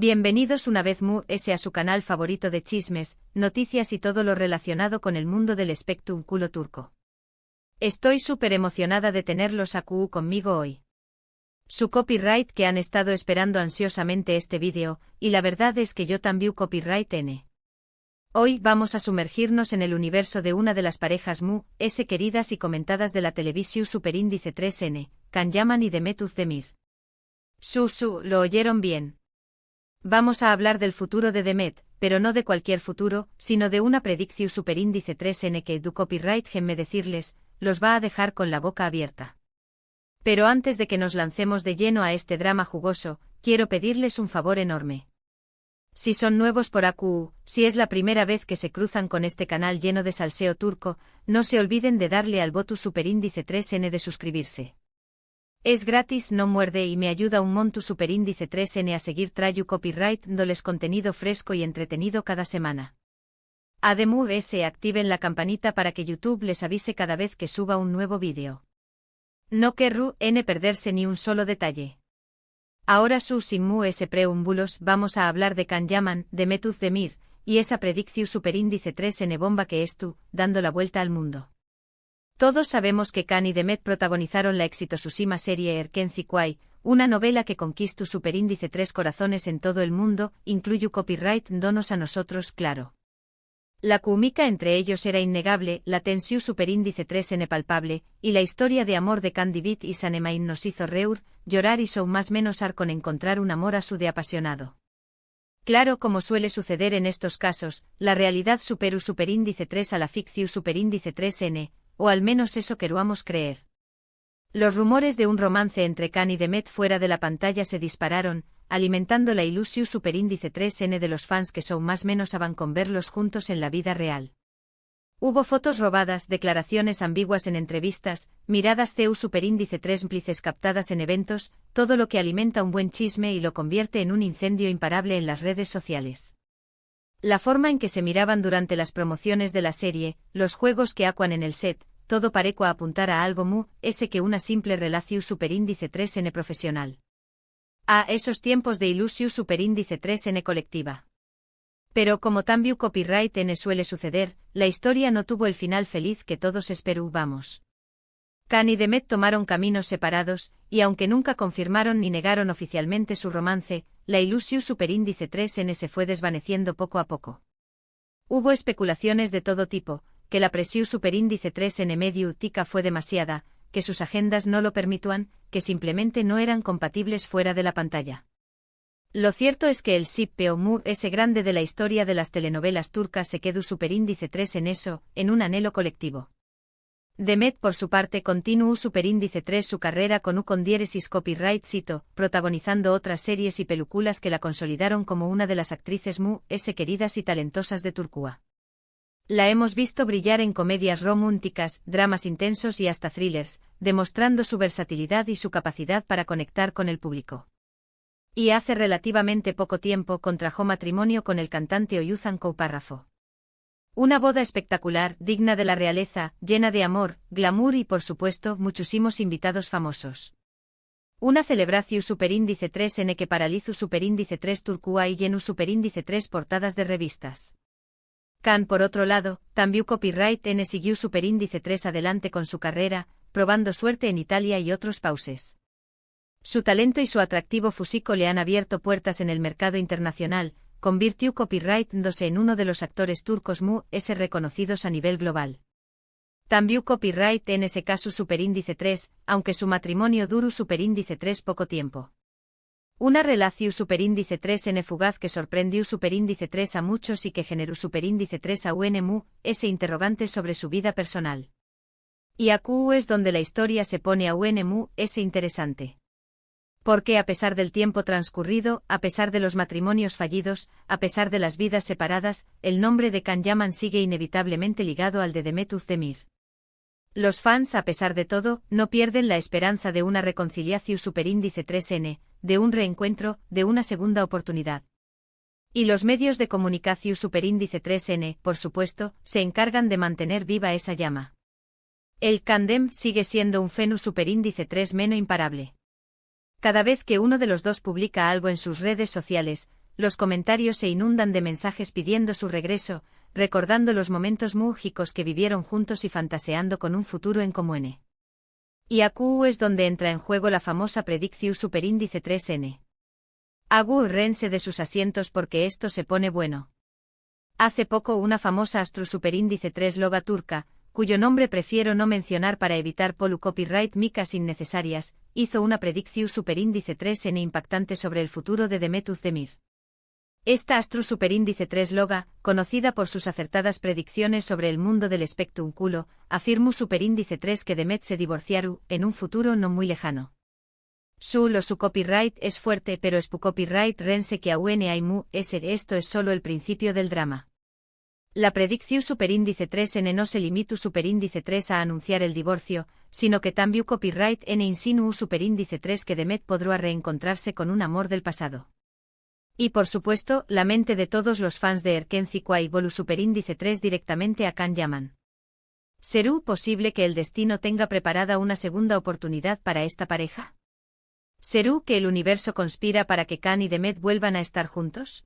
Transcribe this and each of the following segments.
Bienvenidos una vez más a su canal favorito de chismes, noticias y todo lo relacionado con el mundo del espectáculo turco. Estoy súper emocionada de tenerlos aquí conmigo hoy. Su copyright que han estado esperando ansiosamente este vídeo, y la verdad es que yo también copyright N. Hoy vamos a sumergirnos en el universo de una de las parejas queridas y comentadas de la televisión Superíndice 3N, Can Yaman y Demet Özdemir. Lo oyeron bien. Vamos a hablar del futuro de Demet, pero no de cualquier futuro, sino de una predicción Superíndice 3N que du copyright me decirles, los va a dejar con la boca abierta. Pero antes de que nos lancemos de lleno a este drama jugoso, quiero pedirles un favor enorme. Si son nuevos por AQ, si es la primera vez que se cruzan con este canal lleno de salseo turco, no se olviden de darle al botón Superíndice 3N de suscribirse. Es gratis, no muerde y me ayuda un montón Superíndice 3N a seguir trayu copyright dándoles contenido fresco y entretenido cada semana. Además, activen la campanita para que YouTube les avise cada vez que suba un nuevo vídeo. No querrú perderse ni un solo detalle. Ahora sin preámbulos vamos a hablar de Can Yaman, Demet Özdemir, y esa predicción Superíndice 3N bomba que es dando la vuelta al mundo. Todos sabemos que Can y Demet protagonizaron la exitosísima serie Erken Zikuay, una novela que conquistó Superíndice 3 corazones en todo el mundo, incluye copyright donos a nosotros, claro. La química entre ellos era innegable, la tensión Superíndice 3N palpable, y la historia de amor de Can David y Sanemain nos hizo llorar y más menos con encontrar un amor a su de apasionado. Claro, como suele suceder en estos casos, la realidad superó Superíndice 3 a la ficción Superíndice 3N, o al menos eso queríamos creer. Los rumores de un romance entre Can y Demet fuera de la pantalla se dispararon, alimentando la ilusión Superíndice 3N de los fans que más menos van con verlos juntos en la vida real. Hubo fotos robadas, declaraciones ambiguas en entrevistas, miradas Superíndice 3 cómplices captadas en eventos, todo lo que alimenta un buen chisme y lo convierte en un incendio imparable en las redes sociales. La forma en que se miraban durante las promociones de la serie, los juegos que acuan en el set, todo pareció apuntar a algo que una simple relación Superíndice 3N profesional. A esos tiempos de ilusión Superíndice 3N colectiva. Pero como también copyright N suele suceder, la historia no tuvo el final feliz que todos esperábamos. Can y Demet tomaron caminos separados, y aunque nunca confirmaron ni negaron oficialmente su romance, la ilusión Superíndice 3N se fue desvaneciendo poco a poco. Hubo especulaciones de todo tipo, que la presión Superíndice 3N mediática fue demasiada, que sus agendas no lo permitían, que simplemente no eran compatibles fuera de la pantalla. Lo cierto es que el ship ese grande de la historia de las telenovelas turcas se quedó Superíndice 3 en eso, en un anhelo colectivo. Demet por su parte continuó Superíndice 3 su carrera con diéresis copyright cito, protagonizando otras series y películas que la consolidaron como una de las actrices queridas y talentosas de Turquía. La hemos visto brillar en comedias románticas, dramas intensos y hasta thrillers, demostrando su versatilidad y su capacidad para conectar con el público. Y hace relativamente poco tiempo contrajo matrimonio con el cantante Oyuzhan Koupárrafo. Una boda espectacular, digna de la realeza, llena de amor, glamour y por supuesto muchísimos invitados famosos. Una celebración Superíndice 3N que paralizó Superíndice 3 Turquía y llenó Superíndice 3 portadas de revistas. Can por otro lado, también copyright N siguió Superíndice 3 adelante con su carrera, probando suerte en Italia y otros países. Su talento y su atractivo físico le han abierto puertas en el mercado internacional, convirtió copyright dándose en uno de los actores turcos reconocidos a nivel global. También copyright en ese caso Superíndice 3, aunque su matrimonio duró Superíndice 3 poco tiempo. Una relación Superíndice 3N fugaz que sorprendió Superíndice 3 a muchos y que generó Superíndice 3 a interrogantes sobre su vida personal. Y aquí es donde la historia se pone a interesante. Porque a pesar del tiempo transcurrido, a pesar de los matrimonios fallidos, a pesar de las vidas separadas, el nombre de Can Yaman sigue inevitablemente ligado al de Demet Özdemir. Los fans, a pesar de todo, no pierden la esperanza de una reconciliación Superíndice 3N, de un reencuentro, de una segunda oportunidad. Y los medios de comunicación Superíndice 3N, por supuesto, se encargan de mantener viva esa llama. El Candem sigue siendo un fenómeno Superíndice 3 imparable. Cada vez que uno de los dos publica algo en sus redes sociales, los comentarios se inundan de mensajes pidiendo su regreso, recordando los momentos mágicos que vivieron juntos y fantaseando con un futuro en común. Y aquí es donde entra en juego la famosa predicción superíndice 3n. Agárrense de sus asientos porque esto se pone bueno. Hace poco una famosa astro superíndice 3 loga turca, cuyo nombre prefiero no mencionar para evitar copyright micas innecesarias, hizo una predicción superíndice 3n impactante sobre el futuro de Demet Özdemir. Esta astro superíndice 3 loga, conocida por sus acertadas predicciones sobre el mundo del espectáculo, afirmó superíndice 3 que Demet se divorciaru en un futuro no muy lejano. Su copyright es fuerte pero es pu copyright rense que aún hay mu, esto es solo el principio del drama. La predicción superíndice 3n no se limita superíndice 3 a anunciar el divorcio, sino que también copyright n insinu superíndice 3 que Demet podrá reencontrarse con un amor del pasado. Y por supuesto, la mente de todos los fans de Erkenci Kwai Bolu superíndice 3 directamente a Can Yaman. ¿Será posible que el destino tenga preparada una segunda oportunidad para esta pareja? ¿Será que el universo conspira para que Can y Demet vuelvan a estar juntos?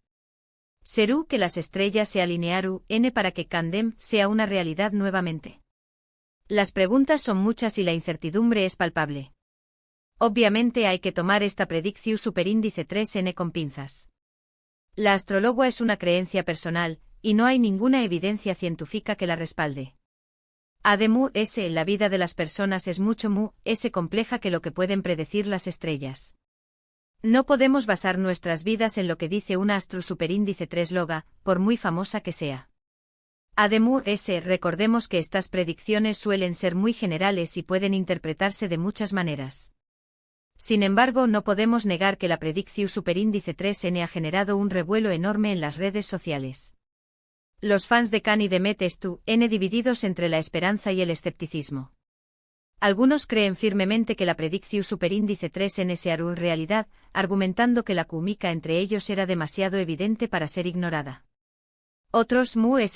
¿Será que las estrellas se alinearon para que Candem sea una realidad nuevamente? Las preguntas son muchas y la incertidumbre es palpable. Obviamente hay que tomar esta predicción superíndice 3n con pinzas. La astrología es una creencia personal, y no hay ninguna evidencia científica que la respalde. Además, la vida de las personas es mucho compleja que lo que pueden predecir las estrellas. No podemos basar nuestras vidas en lo que dice una astro superíndice 3 loga, por muy famosa que sea. Además, recordemos que estas predicciones suelen ser muy generales y pueden interpretarse de muchas maneras. Sin embargo, no podemos negar que la predicción superíndice 3n ha generado un revuelo enorme en las redes sociales. Los fans de Can y Demet están divididos entre la esperanza y el escepticismo. Algunos creen firmemente que la predicción superíndice 3n se hará realidad, argumentando que la química entre ellos era demasiado evidente para ser ignorada. Otros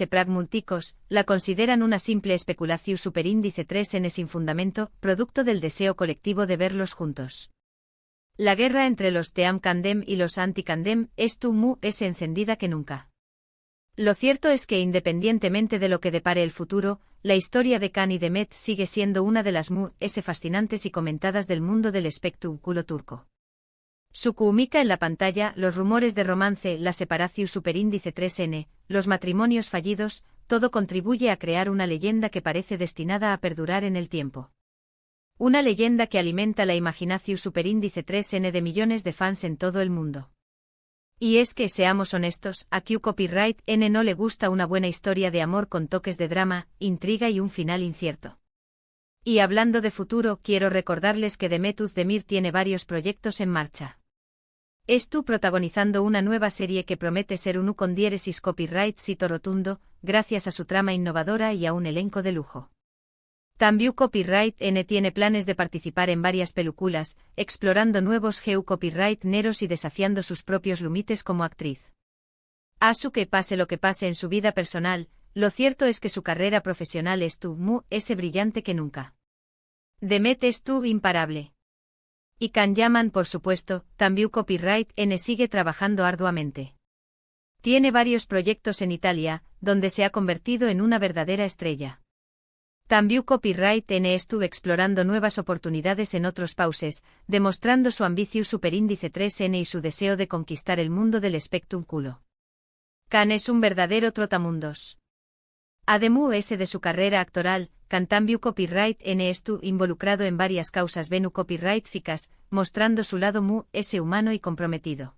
pragmáticos la consideran una simple especulación superíndice 3n sin fundamento, producto del deseo colectivo de verlos juntos. La guerra entre los Team Candem y los Anti-Candem es encendida que nunca. Lo cierto es que independientemente de lo que depare el futuro, la historia de Can y Demet sigue siendo una de las fascinantes y comentadas del mundo del espectáculo turco. Su química en la pantalla, los rumores de romance, la separación superíndice 3n, los matrimonios fallidos, todo contribuye a crear una leyenda que parece destinada a perdurar en el tiempo. Una leyenda que alimenta la imaginación superíndice 3n de millones de fans en todo el mundo. Y es que, seamos honestos, a Q Copyright N no le gusta una buena historia de amor con toques de drama, intriga y un final incierto. Y hablando de futuro, quiero recordarles que Demet Özdemir tiene varios proyectos en marcha. Estuvo protagonizando una nueva serie que promete ser un con diéresis copyright sito rotundo, gracias a su trama innovadora y a un elenco de lujo. También Copyright N tiene planes de participar en varias películas, explorando nuevos copyright neros y desafiando sus propios límites como actriz. Asu que pase lo que pase en su vida personal, lo cierto es que su carrera profesional es brillante que nunca. Demet es imparable. Y Can Yaman, por supuesto, también Copyright N sigue trabajando arduamente. Tiene varios proyectos en Italia, donde se ha convertido en una verdadera estrella. También Copyright N estuvo explorando nuevas oportunidades en otros países, demostrando su ambición superíndice 3n y su deseo de conquistar el mundo del espectáculo. Can es un verdadero trotamundos. Además de su carrera actoral, Can también Copyright N estuvo involucrado en varias causas venu copyrightficas, mostrando su lado humano y comprometido.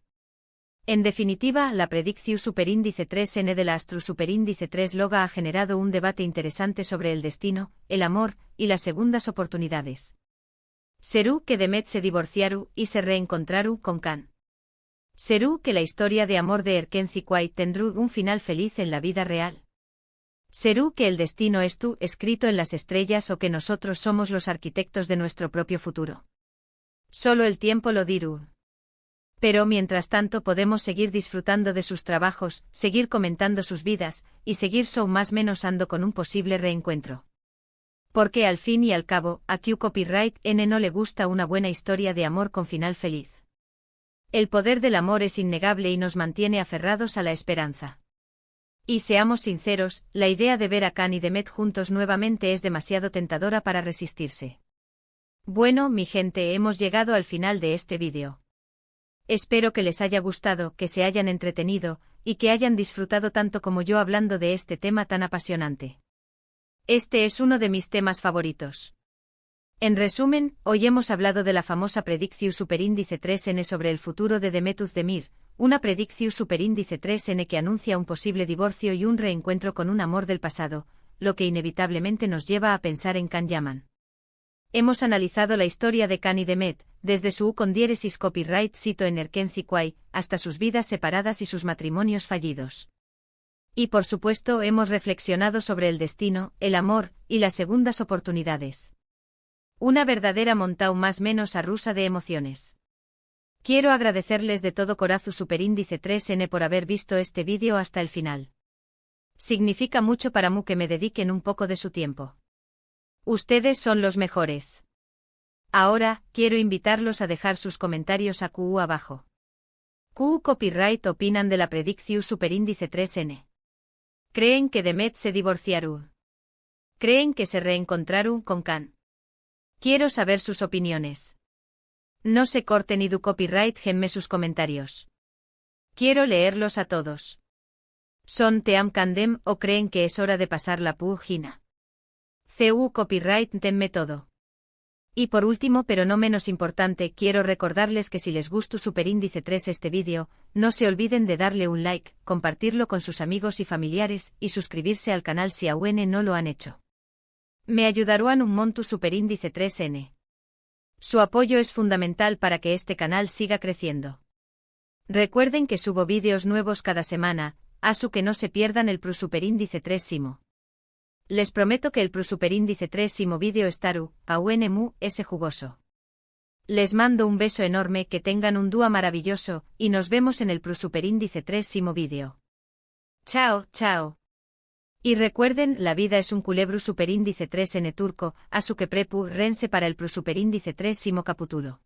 En definitiva, la predicción superíndice 3n de la astro superíndice 3 loga ha generado un debate interesante sobre el destino, el amor y las segundas oportunidades. ¿Será que Demet se divorciaru y se reencontraru con Can? ¿Será que la historia de amor de Erkenci Kwai tendrá un final feliz en la vida real? ¿Será que el destino estuvo escrito en las estrellas o que nosotros somos los arquitectos de nuestro propio futuro? Solo el tiempo lo dirá. Pero mientras tanto podemos seguir disfrutando de sus trabajos, seguir comentando sus vidas, y seguir más menos ando con un posible reencuentro. Porque al fin y al cabo, a Q Copyright N no le gusta una buena historia de amor con final feliz. El poder del amor es innegable y nos mantiene aferrados a la esperanza. Y seamos sinceros, la idea de ver a Khan y Demet juntos nuevamente es demasiado tentadora para resistirse. Bueno, mi gente, hemos llegado al final de este vídeo. Espero que les haya gustado, que se hayan entretenido, y que hayan disfrutado tanto como yo hablando de este tema tan apasionante. Este es uno de mis temas favoritos. En resumen, hoy hemos hablado de la famosa Predictio Superíndice 3N sobre el futuro de Demet Özdemir, una Predictio Superíndice 3N que anuncia un posible divorcio y un reencuentro con un amor del pasado, lo que inevitablemente nos lleva a pensar en Can Yaman. Hemos analizado la historia de Khan y Demet, desde su con diéresis copyright cito en Erkenci Kwai, hasta sus vidas separadas y sus matrimonios fallidos. Y por supuesto hemos reflexionado sobre el destino, el amor, y las segundas oportunidades. Una verdadera montaña más menos rusa de emociones. Quiero agradecerles de todo corazón Superíndice 3N por haber visto este vídeo hasta el final. Significa mucho para mí que me dediquen un poco de su tiempo. Ustedes son los mejores. Ahora, quiero invitarlos a dejar sus comentarios a QU abajo. QU Copyright opinan de la Predictio Superíndice 3N. ¿Creen que Demet se divorciaron? ¿Creen que se reencontraron con Khan? Quiero saber sus opiniones. No se corten y du copyright genme sus comentarios. Quiero leerlos a todos. ¿Son Team Candem o creen que es hora de pasar la página? CU copyright denme todo. Y por último pero no menos importante, quiero recordarles que si les gustó Superíndice 3 este vídeo, no se olviden de darle un like, compartirlo con sus amigos y familiares, y suscribirse al canal si aún no lo han hecho. Me ayudarán un montón Superíndice 3N. Su apoyo es fundamental para que este canal siga creciendo. Recuerden que subo vídeos nuevos cada semana, así que no se pierdan el Superíndice 3 Les prometo que el Superíndice 3 vídeo estaru, aún es jugoso. Les mando un beso enorme, que tengan un día maravilloso, y nos vemos en el Superíndice 3 vídeo. Chao, chao. Y recuerden, la vida es un culebro Superíndice 3N turco, así que prepu rense para el Superíndice 3 capítulo.